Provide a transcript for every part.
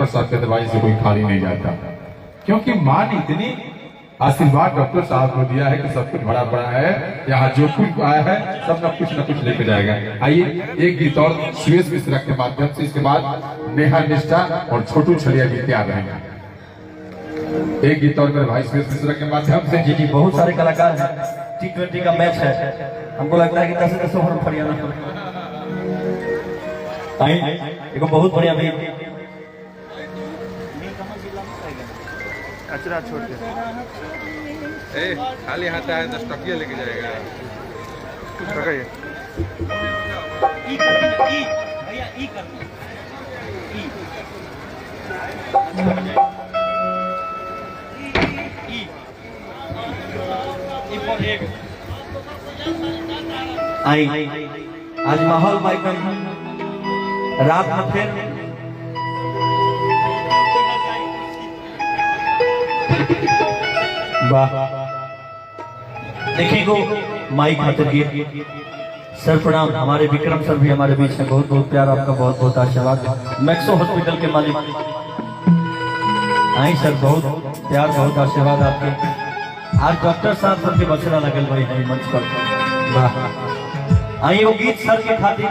Doctor साहब के दवाई से कोई खाली नहीं जाता, क्योंकि माँ ने इतनी आशीर्वाद डॉक्टर साहब को दिया है कि सब कुछ भरा पड़ा है। यहाँ जो कुछ आया है सब न कुछ लेके जाएगा। आइए एक गीत और सुरेश मिश्रा के माध्यम से, इसके बाद नेहा निष्ठा और छोटू छलिया जी तैयार रहेंगे। एक गीत और मेरे भाई सुरेश मिश्रा के माध्यम से। जी जी, बहुत सारे कलाकार हैं। T20 का मैच है, हमको लगता है कि 10 ओवर फरियाना देखो, बहुत बढ़िया भाई। कचरा छोड़ के खाली हाथ आया 10 टकिया लेके जाएगा। आई आज माहौल बाइकन रात में फिर वाह देखिए को माइक खातिर गीत। सर प्रणाम, हमारे विक्रम सर भी हमारे बीच में, बहुत बहुत प्यार आपका, बहुत बहुत आशीर्वाद। मैक्सो हॉस्पिटल के मालिक आई सर, बहुत प्यार बहुत आशीर्वाद आपके। आज डॉक्टर साहब सबके बचना लगल भाई है मंच पर। वाह आई वो गीत सर के खातिर।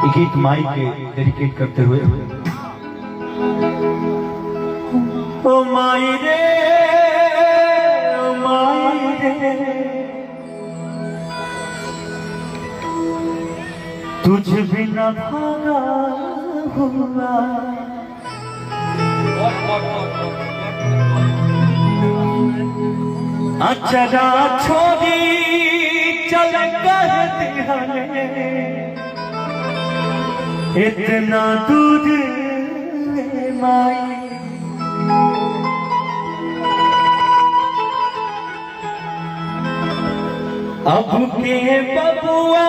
गीत माई के डेडिकेट करते हुए। ओ माई रे, ओ माई रे, तुझ बिना भागा हुआ अचरा छोड़ी चल कर दिहाने, इतना दूध माई अब के बबुआ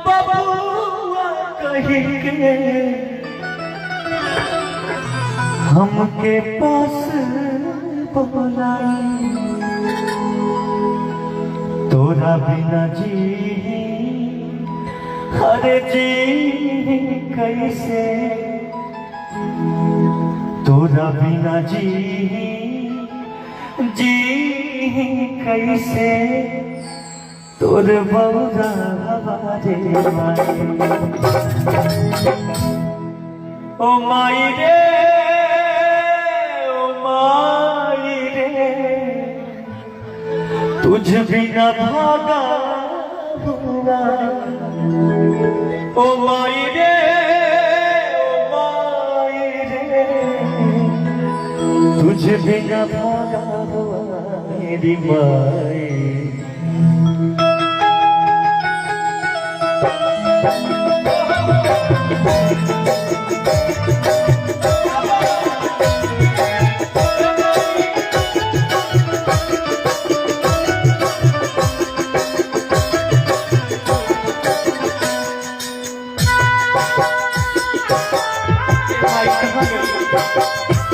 बबुआ कहेंगे हमके पास बोलाई, तोरा बिना जी हरे जी कैसे, तोरा बिना जी कैसे, तोर बउरा हमारे ओ माई रे, ओ माई रे, तुझ बिना भागा हुआ। ओ माई रे, ओ माई रे, तुझ बिना भागा हुआ मेरी माई।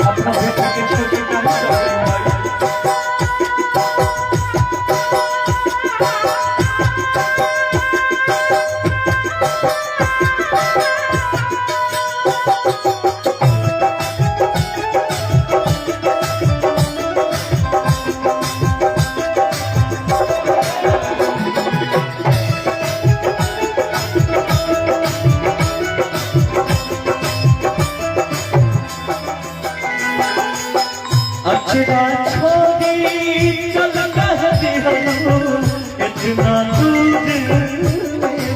अपना बेटा के छोटे अचरा छोड़ी चल कर दिहानो, इतना दूध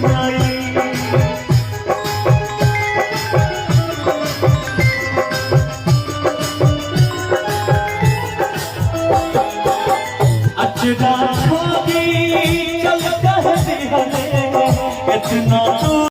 माई। अचरा छोड़ी चल कर दिहानो, इतना